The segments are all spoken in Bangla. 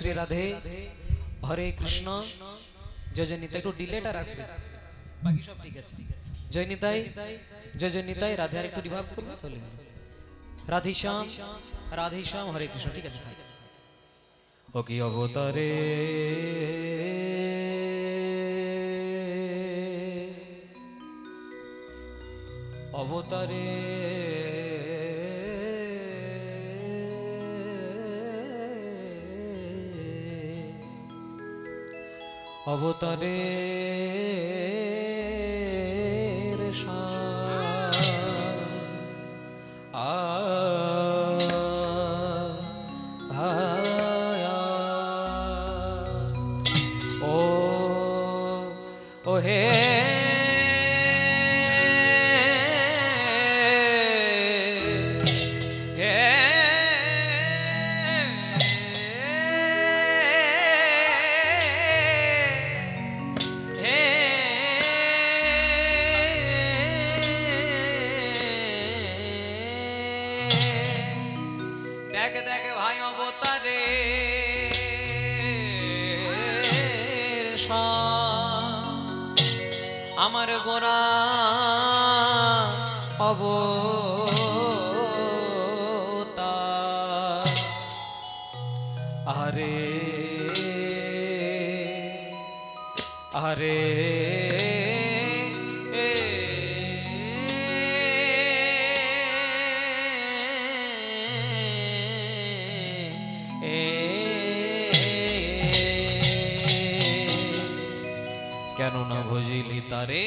শ্রী রাধে হরে কৃষ্ণ জয় জয় নিতাই। একটু ডিলেটা রাখবে, বাকি সব ঠিক আছে। জয় নিতাই, জয় জয় নিতাই। রাধে আর একটু রিভাব করবে তাহলে রাধেশ্যাম, রাধেশ্যাম হরে কৃষ্ণ। ঠিক আছে থাক। ও কি অবতারে অবতারে অবতারে ও হে দেখ দেখ ভাই অবতারে আমার গোরা অবতার। আরে আরে কেন না ভজিলি তারে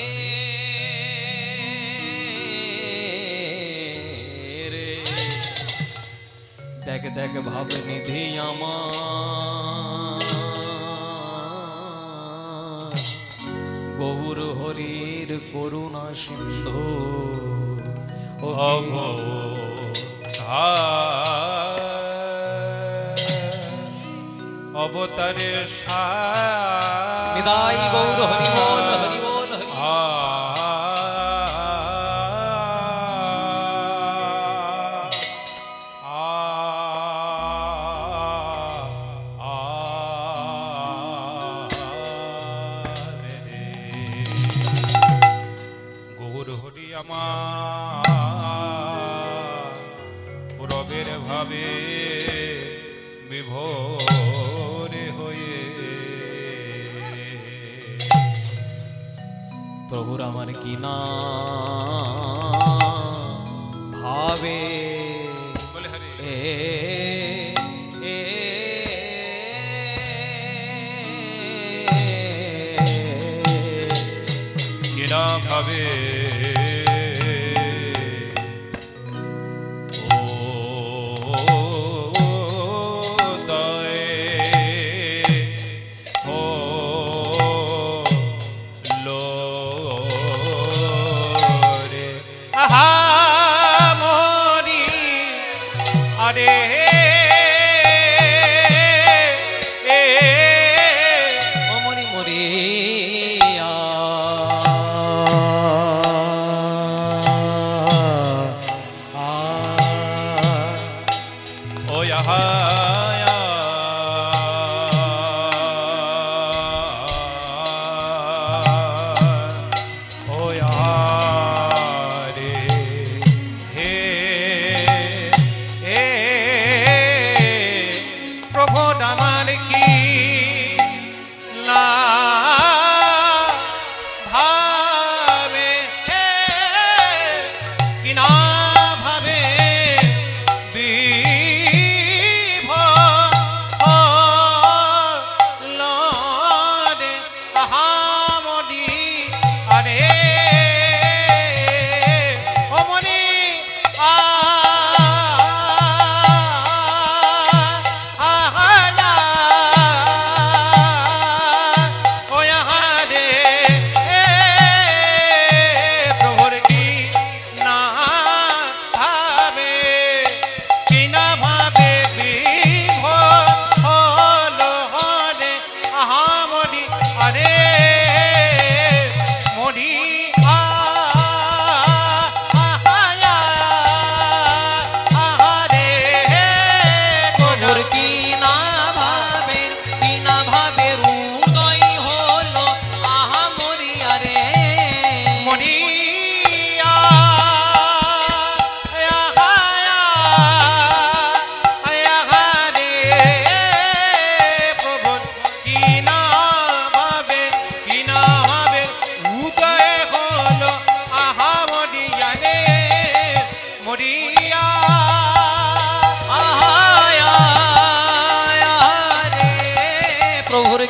রে। দেখ দেখ ভাব নিধি আমার গৌর হরির করুণা সিন্ধু অবতারে নিদাই গৌর হরি বল হরি বল হরি গৌর হরি আমার প্রবের ভাবে বিভোরে হয়ে প্রভুর আমার কি না ভাবে বলে হরে কিনা ভাবে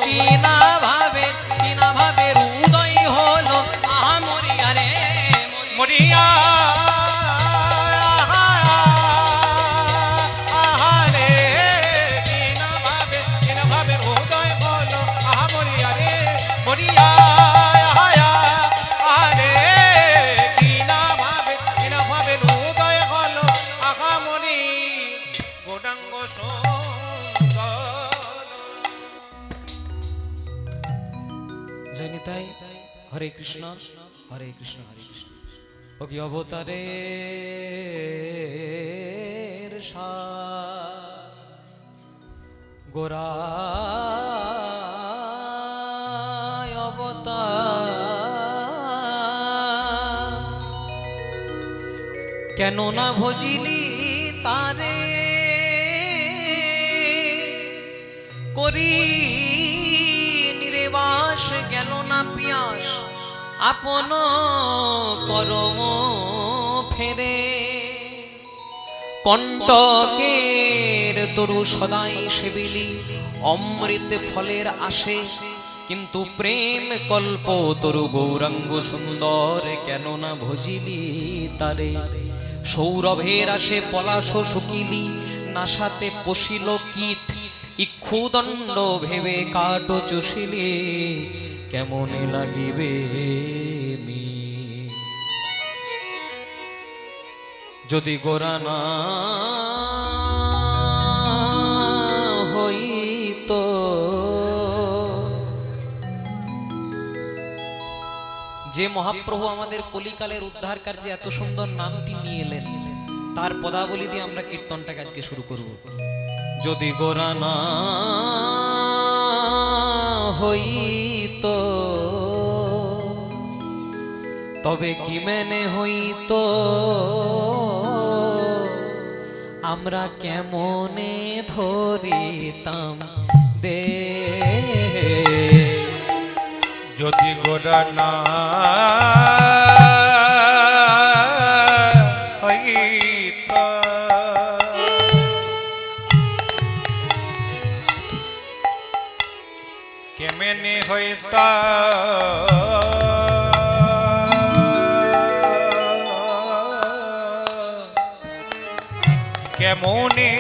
কি না ভাবে হৃদয় হলো আহা মরিয়া রে মরিয়া আহারে কি না ভাবে উদয় হলো আহা মরিয়া রে মরিয়া আহারে কি না ভাবে উদয় হলো আহা মরি গোডাঙ্গ জয় নিতাই। হরে কৃষ্ণ হরে কৃষ্ণ হরে কৃষ্ণ। ও কি অবতারে গোরা অবতার কেন না ভজিলি তারে করি নিরেবাস গেল না পিয়াস আপন করম ফেরে কণ্টকের তরু সদাই সেবিলি অমৃত ফলের আসে কিন্তু প্রেম কল্প তরু গৌরাঙ্গ সুন্দর কেন না ভজিলি তারে সৌরভের আসে পলাশ শুকিলি নাসাতে পশিল কীট ইক্ষুদণ্ড ভেবে কাঠ চুষিলে কেমন লাগিবে মি যদি গোরা না হইত যে মহাপ্রভু আমাদের কলিকালের উদ্ধার কার্যে এত সুন্দর নামটি নিয়ে এলেন তার পদাবলী দিয়ে আমরা কীর্তনটাকে আজকে শুরু করব। যদি গোরা না হইত তবে কি মেনে হইত আমরা কেমনে ধরিতাম দে যদি গোরা না হইত কেমনে হইত কেমনে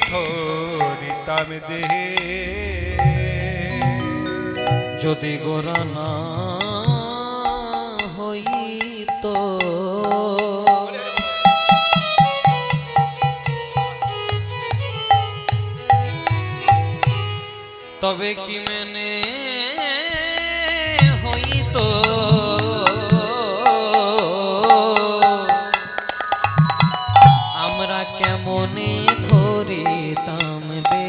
ধরিতাম দেহে যদি গোরা না হইত তবে কি মেনে হইত আমরা কেমনে ধরিতাম দে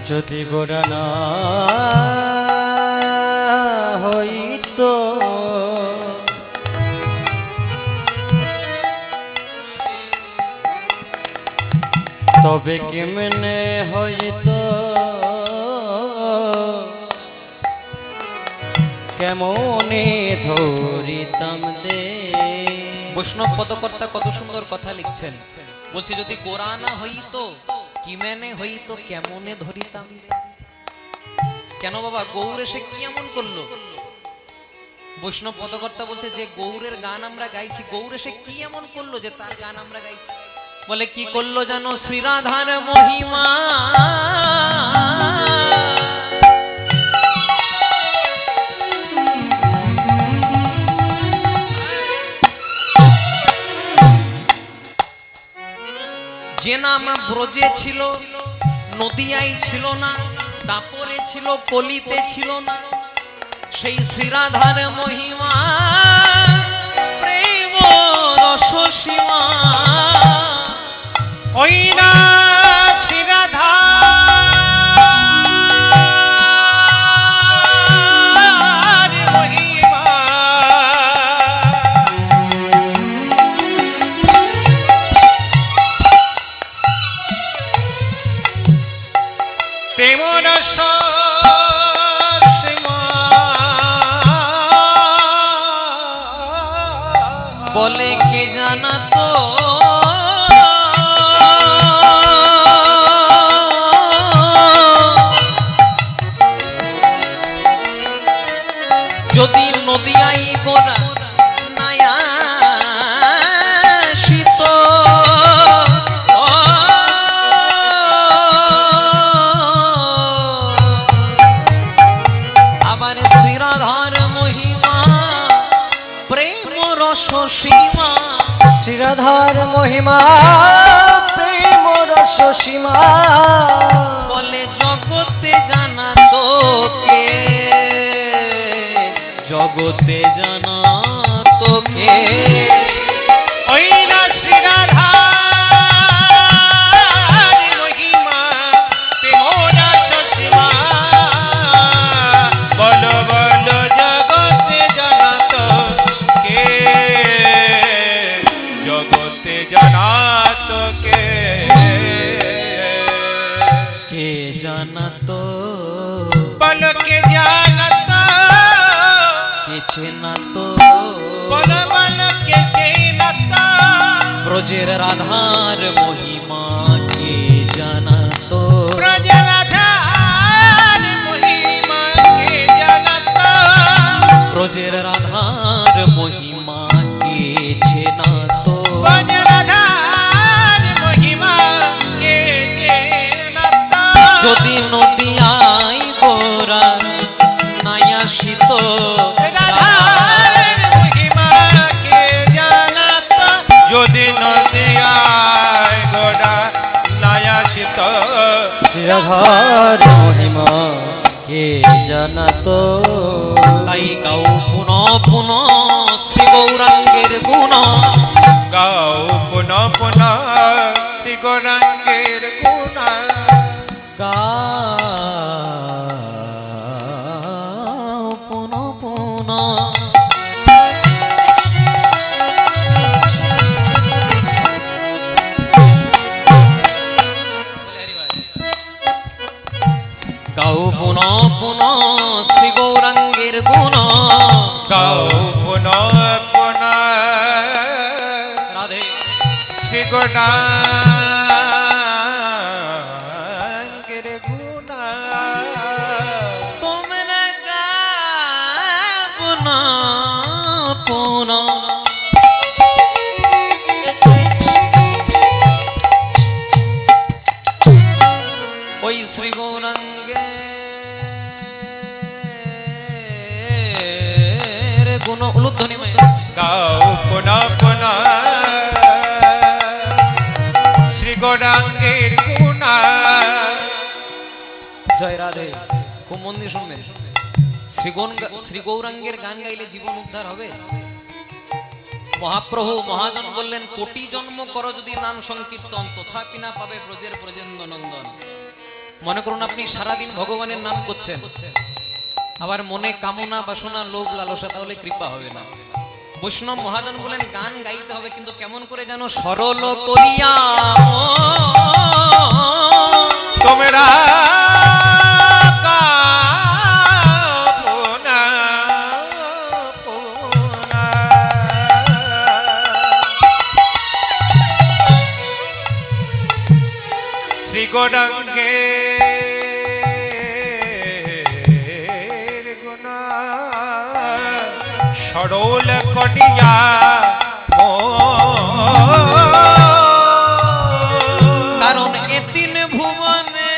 যদি গোরা না হইত তবে কেমনে হইত কেমনে ধরিতাম দে বৈষ্ণব পদকর্তা কত সুন্দর কথা লিখছেন বলছি যদি গোরা না হইতো কি মেনে হইতো কেমনে ধরিতাম কেন বাবা গৌর এসে কি এমন করলো বৈষ্ণব পদকর্তা বলছে যে গৌরের গান আমরা গাইছি গৌর এসে কি এমন করলো যে তার গান আমরা গাইছি বলে কি করলো জানো শ্রীরাধার মহিমা যে নাম ব্রজে ছিল নদিয়ায় ছিল না দাপরে ছিল কলিতে ছিল না সেই শ্রীরাধার মহিমা প্রেম রস সীমা ওই না শ্রীরাধা বলে কে জানা তো সীমা, শ্রীরাধার মহিমা প্রেম রস সীমা, বলে জগতে জানা তোকে, জগতে জানা তোকে। ওই না শ্রীরাধা মহিমা প্রেমরা সসীমা, বলো বলো জগতে জানাত কে, জগতে জানাত কে, কে জানাতো, বলো কে জানাত, কে চেনাতো, বলো বলো কে চেনাত, ব্রজের রাধার মহিমা কে জানাতো, ব্রজরাধার মহিমা কে জানাত, ব্রজের রাধার মহিমা কে চেনাতো, ব্রজরাধার মহিমা কে জানাত, যদি নদিয়ায় গোরা নাই আসিত, রাধার মহিমা কে জানাত, যদি নদিয়ায় গোরা নায়াসিত, শ্রীরাধার মহিমা কে জানাতো, তাই গাও পুনঃ পুনঃ শ্রী গৌরাঙ্গের গুণ, গাও পুনঃ পুনঃ শ্রী গৌরাঙ্গের গুণ, গাও পুনঃ পুনঃ। গাও পুনঃ পুনঃ শ্রী গৌরাঙ্গের গুণ, গাও পুনঃ পুনঃ রাধে শ্রী গৌরাঙ্গের গুণ, তোমরা গাও পুনঃ পুনঃ। ওই শ্রী গৌরাঙ্গের গুণ উলুধ্বনিময়, গাও পুনঃ পুনঃ শ্রী গৌরাঙ্গের গুণ, জয় রাধে। খুব মন দিয়ে শুনবেন, শ্রী গৌরাঙ্গের গান গাইলে জীবন উদ্ধার হবে। মহাপ্রভু মহাজন বললেন, কোটি জন্ম করো যদি নাম সংকীর্তন, তথাপি না পাবে ব্রজের ব্রজেন্দ্র নন্দন। মনে করুন আপনি সারাদিন ভগবানের নাম করছেন, আবার মনে কামনা বাসনা লোভ লালসা, তাহলে কৃপা হবে না। বৈষ্ণব মহাজন বলেন, গান গাইতে হবে, কিন্তু কেমন করে জানো, সরল করিয়া তোমরা শ্রী গৌরাঙ্গের গুণ সরল করিয়া কারণ এ তিন ভুবনে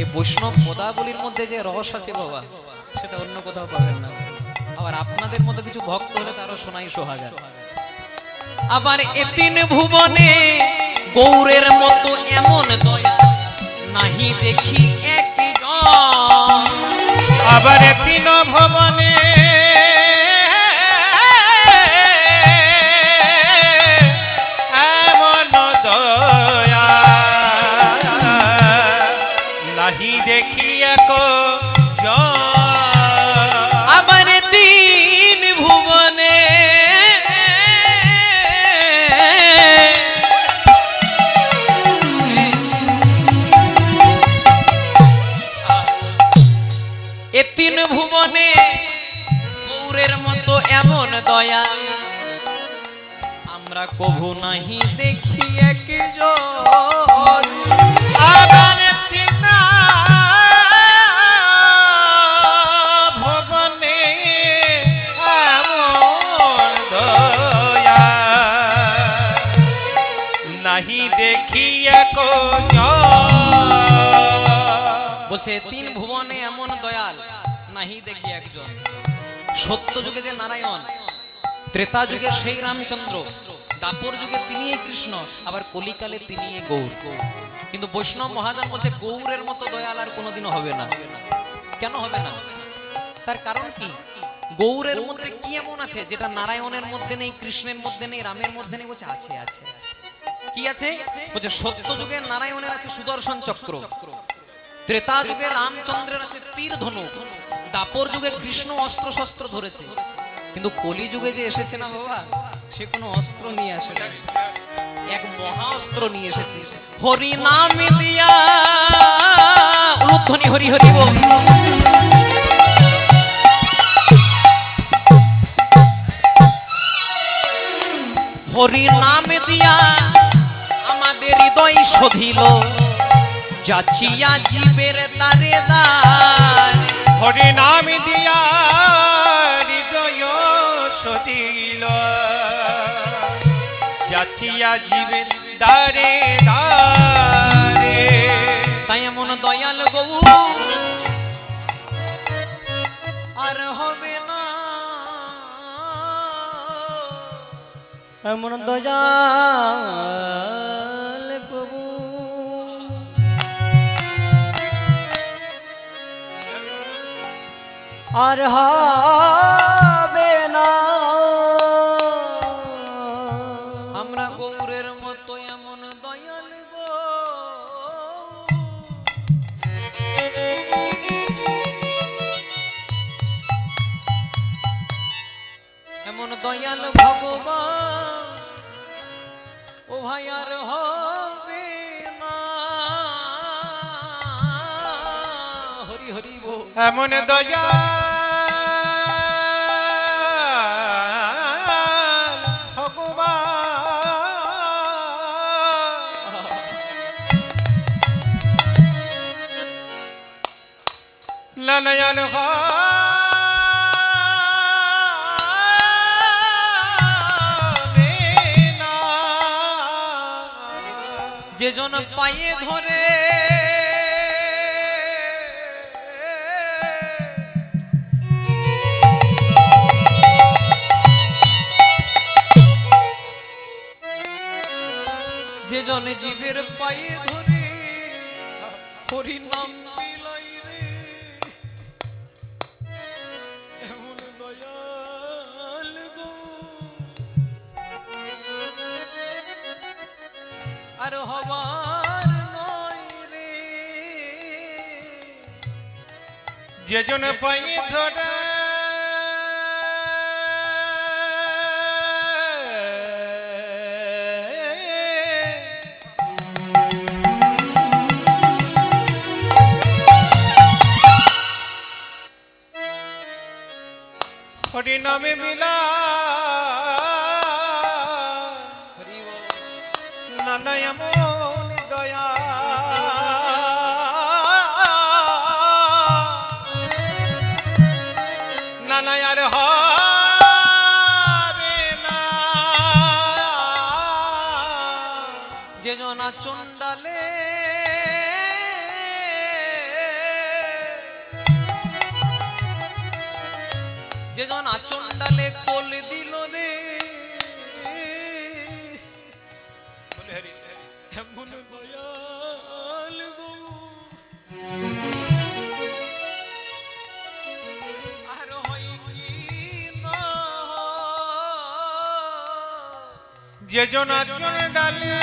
এই বৈষ্ণব পদাবলীর মধ্যে যে রস আছে বাবা, সেটা অন্য কোথাও পাবেন না। আবার আপনাদের মতো কিছু ভক্ত হলে তারও শোনাই সোহাগা। আবার এ তিন ভুবনে গৌরের মতো এমন দয়া নাহি দেখি একজন, আবার তিন ভবনে এমন দয়া নাহি দেখি এক আবার তিন ভুবনে এ তিন ভুবনে গৌরের মতো এমন দয়া আমরা কভু নাহি দেখি একজন। আবার তিন নাহি দেখি এক বলছে তিন ভুবনে এমন দয়াল নাহি দেখি একজন। সত্য যুগে যে নারায়ণ, ত্রেতা যুগে সেই রামচন্দ্র, দাপর যুগে তিনি কৃষ্ণ, আবার কলিকালে তিনি গৌর। কিন্তু বৈষ্ণব মহাজন বলছে গৌরের মতো দয়াল আর কোনোদিনও হবে না। কেন হবে না? তার কারণ কি? গৌরের মধ্যে কি এমন আছে যেটা নারায়ণের মধ্যে নেই, কৃষ্ণের মধ্যে নেই, রামের মধ্যে নেই? বলছে আছে আছে। কি আছে? বলছে সত্য যুগে নারায়ণের আছে সুদর্শন চক্র, ত্রেতা যুগে রামচন্দ্রের আছে তীর ধনুক, দাপর যুগে কৃষ্ণ অস্ত্র শস্ত্র ধরেছে। কিন্তু কলি যুগে যে এসেছে না বাবা, সে কোনো অস্ত্র নিয়ে আসে না, এক মহা অস্ত্র নিয়ে এসেছে। হরি নাম দিয়া উলুধ্বনি হরি হরি বল। হরি নাম দিয়া আমাদের হৃদয় শোধিল, যাচিয়া জীবের তারে দার। হরি নাম দিয়া হৃদয় সদিল, যাচিয়া জীবের দারে দারে। তাই এমন দয়াল গৌ আর হবে না, এমন দয়াল প্রভু আর হবে না। আমরা গৌরের মতো এমন দয়াল গো এমন দয়াল ভগবান ও ভাই আর হবে না। হরি হরি বল। এমন দয়া ভগবান নয়ন যে জন পায়ে ধরে যে জন জীবের পায়ে ধরে হরি নাম বিলাই রে, এমন দয়াল গো আর হবার নয় রে। যে জন পায়ে ধরে হরি নামে মিলা হরি বল। নানা এমন দয়া নানা আর হবে না। যে জনা চন্ডালে যে জন আচন্ডালে কোল দিল রে, এমন দয়াল গো আর হয় কি না। যে জন আচরণ ডালে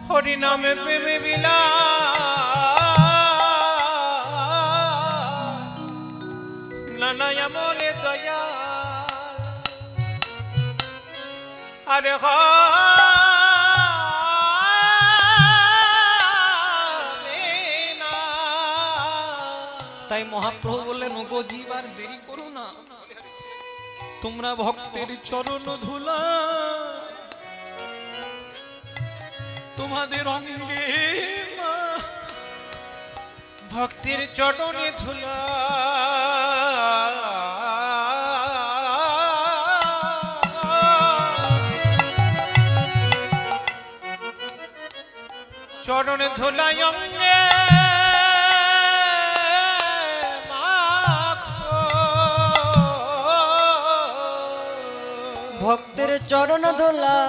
হরি নামে প্রেমে বিলা নানা আমলে দয়া আরে তাই মহাপ্রভু বললেন ওগো জীব আর দেরি করো না, তোমরা ভক্তের চরণ ধুলা তোমাদের অঙ্গে ভক্তির চরণে ধুলা চরণে ধুলাই অঙ্গে মাখো। ভক্তের চরণ ধুলা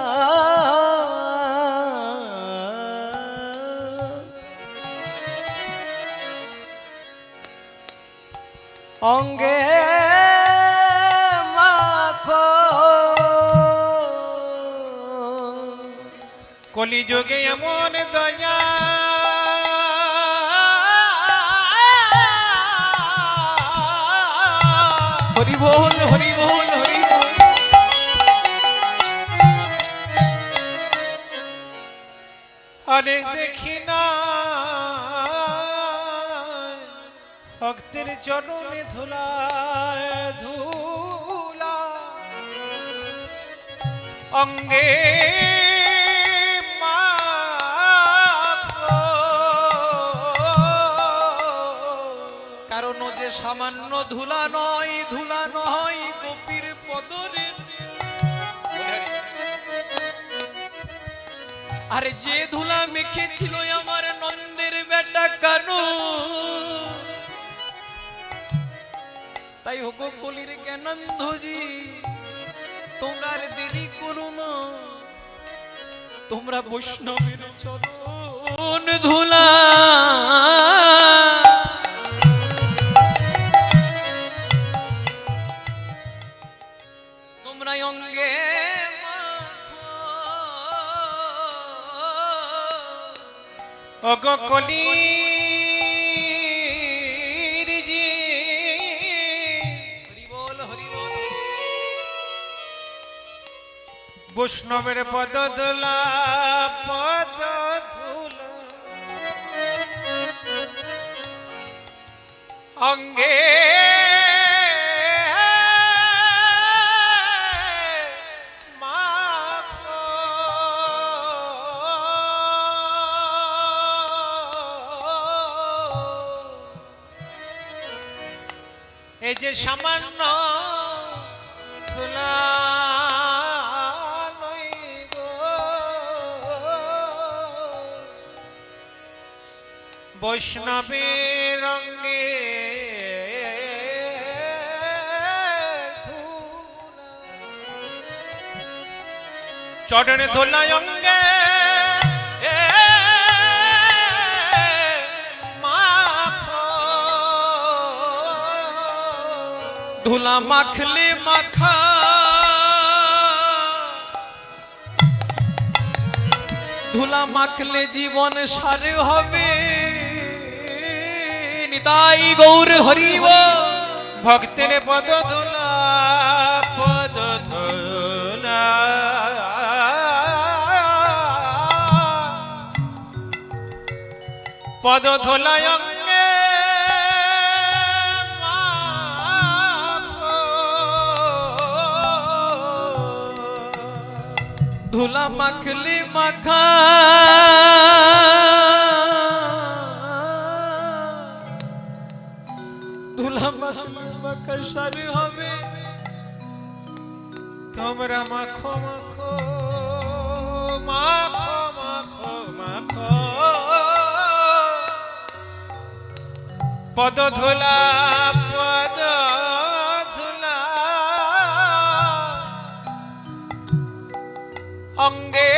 অঙ্গে মাখো। কলিযুগে এমন দয়া হরি বল হরি বল হরি বল। অনেক দেখি না ভক্তের চরণে ধুলায় ধুলা অঙ্গে মাখো। কারণ যে সামান্য ধুলা নয়, ধুলা নয় গোপীর পদরে। আরে যে ধুলা মেখেছিল আমার নন্দের বেটা কানু, তাই হোক কলির জ্ঞানন্ধজি তোমরা আর দেরি করো না, তোমরা বৈষ্ণবের চরণ ধুলা তোমরা অঙ্গে অগ কলির জি হরি বল হরি বল। বৈষ্ণবের পদ ধুলা পদ ধুলা অঙ্গে মাখো। এই যে সামান্য ধুলা নয় গো, বৈষ্ণবের রঙ্গে ধুলা চরণে ধুলা অঙ্গে ধুলা মাখলে মাখা ধুলা মাখলে জীবন সারে হবে। নিতাই গৌর হরিব ভক্তের পদ ধুলা পদ ধুলা পদ ধুলা অঙ্গে মাখো। ধুলা মাখলে মাখা ধুলা মাখলে মাখা সারে হবে। তোমরা মাখো মাখো মাখো মাখো মাখো পদ ধুলা পদ ধুলা অঙ্গে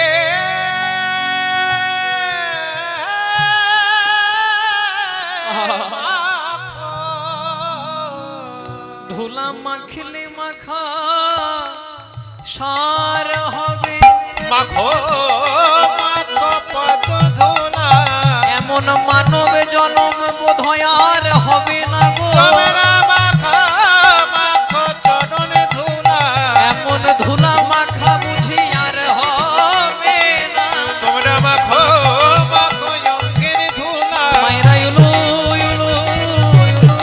মাখো। ধুলা মাখলে মাখা সার হবে। মাখো মাখো পদ ধুলা এমন মানব জনম বোধহয় আর হবে না গো। তোমরা মাখো মাখো চরণে ধুলা এমন ধুলা মাখা বুঝি আর হবে না। তোমরা মাখো মাখো অঙ্গের ধুলা মায়েরা ইউলু ইউলু ইউলু।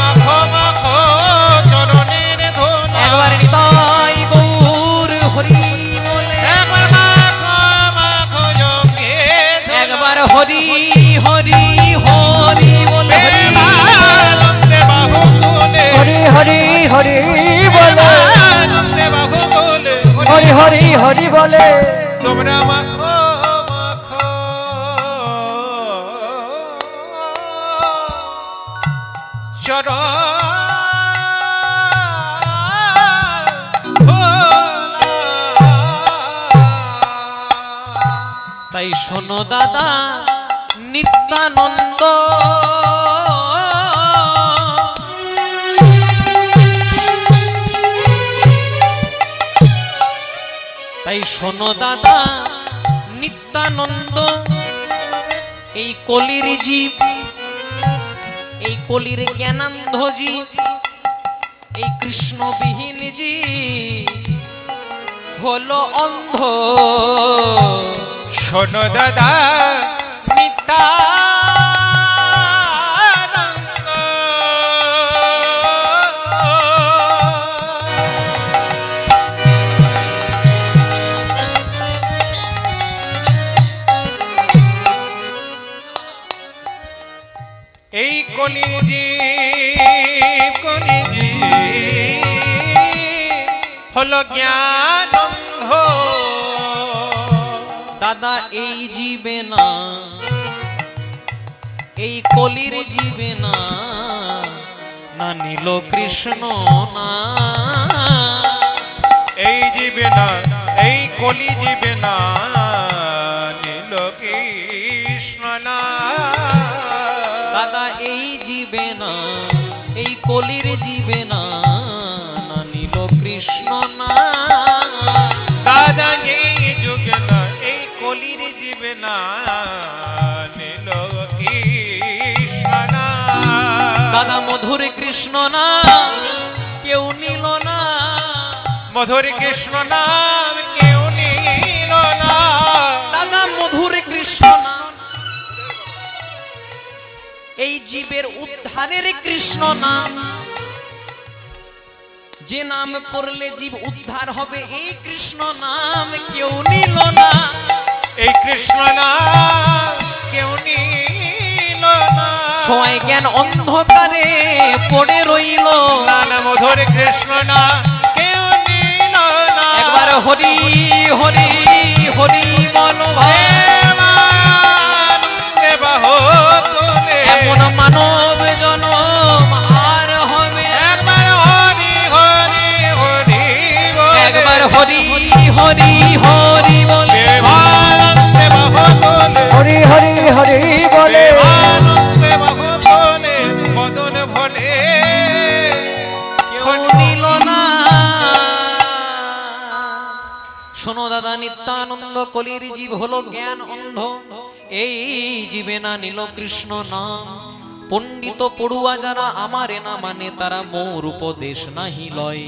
মাখো মাখো চরণের ধুলা একবার নিতাই গৌর হরি বলে, একবার মাখো মাখো অঙ্গের ধুলা একবার হরি হরি হরি বলে। হরি আনন্দে বাহু তুলে হরি হরি হরি বলে, আনন্দে বাহু তুলে হরি হরি হরি বলে। তোমরা মাখো মাখো তাই শোনো দাদা নিত্যানন্দ, তাই শোনো দাদা নিত্যানন্দ, এই কলির জীব, এই কলির জ্ঞানান্ধ জীব, এই কৃষ্ণবিহীন জীব হলো অন্ধ। শোনো দাদা নিত্যানন্দ, এই কলিজীব হলো জ্ঞানন্ধ। দাদা এই জীবে না, এই কলির জীবে না, না নীল কৃষ্ণ না, এই জীবে না, এই কলি জীবে না, নীল কৃষ্ণ না। দাদা এই জীবে না, এই কলির জীবে না, না নীল কৃষ্ণ না। দাদা এই যুগে না, এই কলির জীবে না, নীল কৃষ্ণ না। দাদা মধুর কৃষ্ণ না কেউ নিল না, মধুর কৃষ্ণ নাম কেউ নিল না। দাদা মধুর কৃষ্ণ না, এই জীবের উদ্ধারের কৃষ্ণ নাম, যে নাম করলে জীব উদ্ধার হবে, এই কৃষ্ণ নাম কেউ নিল না। এই কৃষ্ণ নাম কেউ নিল না। সবাই জ্ঞান অন্ধকারে পড়ে রইল, নাম মধুর কৃষ্ণ না কেউ নিল না। একবার হরি হরি হরি বল ভাই। এমন মানব জনম আর হবে, একবার হরি হরি হরি বলে, হরি হরি হরি বলে বদন ভোলে কেউ নিল না। শোনো দাদা নিত্যানন্দ, কলির জীব হলো জ্ঞান অন্ধ, এই জীবে না নীল কৃষ্ণ নাম। পণ্ডিত পড়ুয়া যারা আমারে না মানে, তারা মোর উপদেশ নাহি লয়।